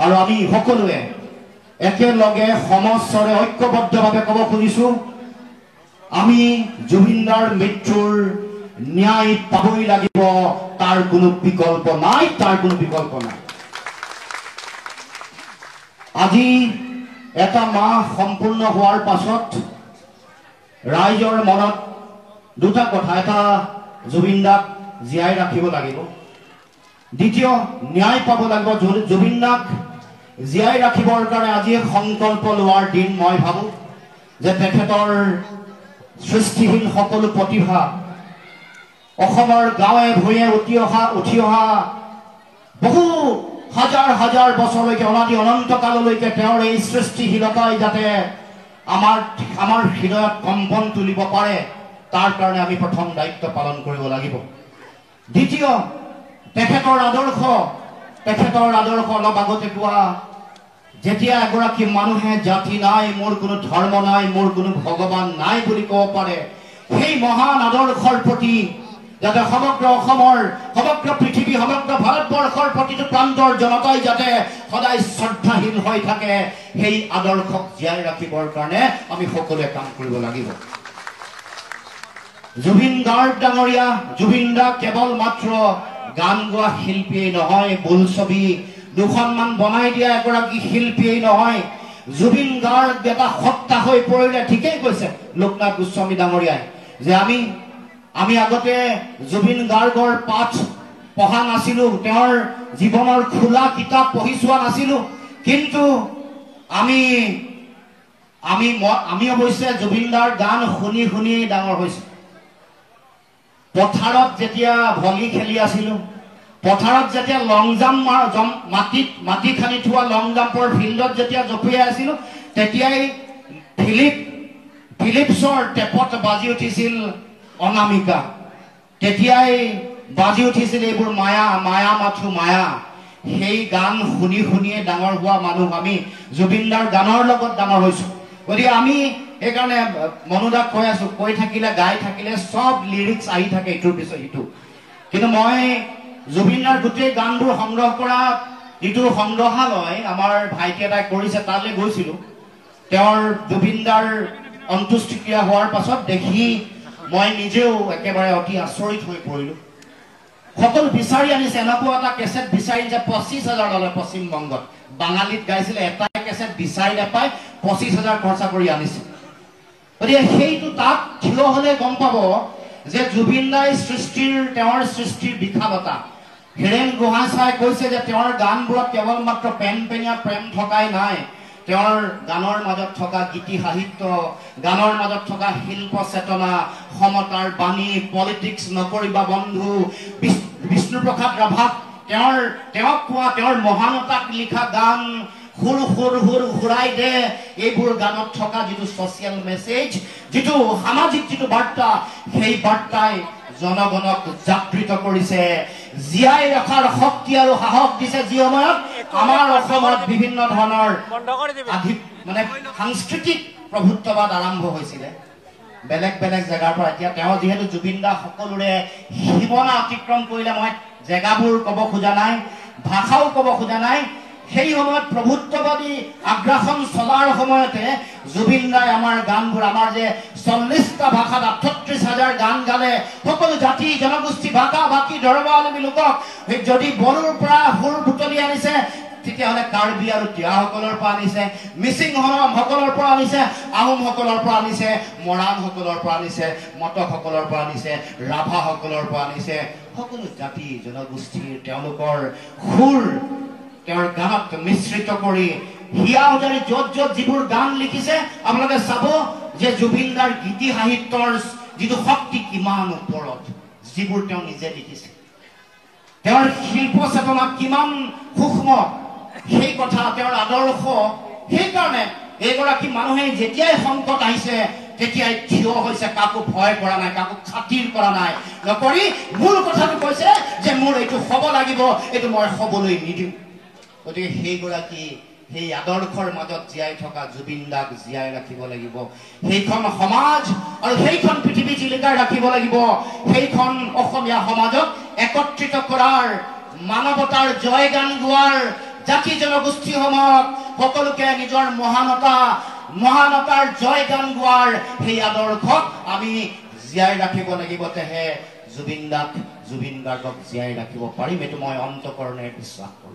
আৰু আমি সকলোৱে একেলগে সমস্বৰে ঐক্যবদ্ধভাৱে ক'ব খুজিছো আমি জুবিনদাৰ মৃত্যুৰ ন্যায় পাবই লাগিব তাৰ কোনো বিকল্প নাই আজি এটা মাহ সম্পূৰ্ণ হোৱাৰ পাছত ৰাইজৰ মনত দুটা কথা এটা জুবিনদাক জীয়াই ৰাখিব লাগিব দ্বিতীয় ন্যায় পাব লাগিব জুবিনদাক জীয়াই ৰাখিবৰ কাৰণে আজি সংকল্প লোৱাৰ দিন মই ভাবো যে তেখেতৰ সৃষ্টিশীল সকলো প্ৰতিভা অসমৰ গাঁৱে ভূঞে উঠি অহা বহু হাজাৰ হাজাৰ বছৰলৈকে অনাদি অনন্ত কাললৈকে তেওঁৰ এই সৃষ্টিশীলতাই যাতে আমাৰ হৃদয়ত কম্পন তুলিব পাৰে তাৰ কাৰণে আমি প্ৰথম দায়িত্ব পালন কৰিব লাগিব দ্বিতীয় তেখেতৰ আদৰ্শ অলপ আগতে কোৱা যেতিয়া এগৰাকী মানুহে জাতি নাই মোৰ কোনো ধৰ্ম নাই মোৰ কোনো ভগৱান নাই বুলি ক'ব পাৰে সেই মহান আদৰ্শৰ প্ৰতি যাতে সমগ্ৰ অসমৰ সমগ্ৰ পৃথিৱী সমগ্ৰ ভাৰতবৰ্ষৰ প্ৰতিটো প্ৰান্তৰ জনতাই যাতে সদায় শ্ৰদ্ধাশীল হৈ থাকে সেই আদৰ্শক জীয়াই ৰাখিবৰ কাৰণে আমি সকলোৱে কাম কৰিব লাগিব জুবিন গাৰ্গ ডাঙৰীয়া জুবিনদা কেৱল মাত্ৰ গান গোৱা শিল্পীয়ে নহয় বোলছবি দুখনমান বনাই দিয়া এগৰাকী শিল্পীয়ে নহয় জুবিন গাৰ্গ এটা সত্তা হৈ পৰিলে ঠিকেই কৈছে লোকনাথ গোস্বামী ডাঙৰীয়াই যে আমি আগতে জুবিন গাৰ্গৰ পাঠ পঢ়া নাছিলো তেওঁৰ জীৱনৰ খোলা কিতাপ পঢ়ি চোৱা নাছিলো কিন্তু আমি অৱশ্যে জুবিনদাৰ গান শুনি শুনি ডাঙৰ হৈছো পথাৰত যেতিয়া ভলী খেলি আছিলো পথাৰত যেতিয়া লং জাম্প মাটি খানি থোৱা লং জাম্পৰ ফিল্ডত যেতিয়া জঁপিয়াই আছিলো তেতিয়াই ফিলিপছৰ টেপত বাজি উঠিছিল অনামিকা তেতিয়াই বাজি উঠিছিল এইবোৰ মায়া মাথো মায়া সেই গান শুনি শুনিয়ে ডাঙৰ হোৱা মানুহ আমি জুবিনদাৰ গানৰ লগত ডাঙৰ হৈছো গতিকে আমি সেইকাৰণে মনোদাক কৈ থাকিলে গাই থাকিলে সব লিৰিক্স আহি থাকে ইটোৰ পিছত ইটো কিন্তু মই জুবিনদাৰ গোটেই গানবোৰ সংগ্ৰহ কৰা যিটো সংগ্ৰহালয় আমাৰ ভাইটি এটাই কৰিছে তালৈ গৈছিলো তেওঁৰ জুবিনদাৰ অন্ত্যেষ্টিক্ৰিয়া হোৱাৰ পাছত দেখি মই নিজেও একেবাৰে অতি আচৰিত হৈ পৰিলো সকলো বিচাৰি আনিছে এনেকুৱা এটা কেছেট বিচাৰি যে 25,000 ডলাৰ পশ্চিমবংগত বাঙালীত গাইছিলে এটা কেছেট বিচাৰি নাপায় 25,000 খৰচা কৰি আনিছে গতিকে সেইটো তাত থিয় হলে গম পাব যে জুবিনদাই তেওঁৰ সৃষ্টিৰ বিশালতা হিৰেণ গোহাঁই কৈছে যে তেওঁৰ গানবোৰত কেৱল মাত্ৰ পেনপেনীয়া প্ৰেম থকাই নাই তেওঁৰ গানৰ মাজত থকা গীতি সাহিত্য গানৰ মাজত থকা শিল্প চেতনা সমতাৰ বাণী পলিটিক্স নকৰিবা বন্ধু বিষ্ণুপ্ৰসাদ ৰাভাক তেওঁক কোৱা তেওঁৰ মহানতাক লিখা গান হুৰ ঘূৰাই দে এইবোৰ গানত থকা যিটো ছচিয়েল মেছেজ যিটো সামাজিক যিটো বাৰ্তা সেই বাৰ্তাই জনগণক জাগৃত কৰিছে জীয়াই ৰখাৰ শক্তি আৰু সাহস দিছে যি সময়ত আমাৰ অসমত বিভিন্ন ধৰণৰ মানে সাংস্কৃতিক প্ৰভুত্ববাদ আৰম্ভ হৈছিলে বেলেগ বেলেগ জেগাৰ পৰা এতিয়া তেওঁ যিহেতু জুবিনদা সকলোৰে সীমনা অতিক্ৰম কৰিলে মই জেগাবোৰ ক'ব খোজা নাই ভাষাও ক'ব খোজা নাই সেই সময়ত প্ৰভুত্ববাদী আগ্ৰাসন চলাৰ সময়তে জুবিনদাই আমাৰ গানবোৰ আমাৰ যে 40টা ভাষাত 38,000 গান গালে সকলো জাতি জনগোষ্ঠী ভাষা ভাষী ধৰ্মাৱলম্বী লোকক যদি বড়োৰ পৰা সুৰ বুটলি আনিছে তেতিয়াহ'লে কাৰ্বি আৰু তিৱাসকলৰ পৰা আনিছে মিচিং সকলৰ পৰা আনিছে আহোমসকলৰ পৰা আনিছে মৰাণসকলৰ পৰা আনিছে মটকসকলৰ পৰা আনিছে ৰাভাসকলৰ পৰা আনিছে সকলো জাতি জনগোষ্ঠীৰ তেওঁলোকৰ সুৰ তেওঁৰ গানত মিশ্ৰিত কৰি হিয়া উজাৰি য'ত যিবোৰ গান লিখিছে আপোনালোকে চাব যে জুবিনদাৰ গীতি সাহিত্যৰ যিটো শক্তি কিমান ওপৰত যিবোৰ তেওঁ নিজে লিখিছে তেওঁৰ শিল্প চেতনা কিমান সূক্ষ্ম সেই কথা তেওঁৰ আদৰ্শ সেইকাৰণে এইগৰাকী মানুহে যেতিয়াই সংকট আহিছে তেতিয়াই থিয় হৈছে কাকো ভয় কৰা নাই কাকো খাতিৰ কৰা নাই নকৰি মূল কথাটো কৈছে যে মোৰ এইটো হ'ব লাগিব এইটো মই হ'বলৈ নিদিওঁ গতিকে সেইগৰাকী সেই আদৰ্শৰ মাজত জীয়াই থকা জুবিনদাক জীয়াই ৰাখিব লাগিব সেইখন সমাজ আৰু সেইখন পৃথিৱী জিলিকাই ৰাখিব লাগিব সেইখন অসমীয়া সমাজক একত্ৰিত কৰাৰ মানৱতাৰ জয় গান গোৱাৰ জাতি জনগোষ্ঠীসমূহক সকলোকে নিজৰ মহানতাৰ জয় গান গোৱাৰ সেই আদৰ্শক আমি জীয়াই ৰাখিব লাগিব। তেহে জুবিন গাৰ্গক জীয়াই ৰাখিব পাৰিম, এইটো মই অন্তঃকৰণে বিশ্বাস কৰোঁ।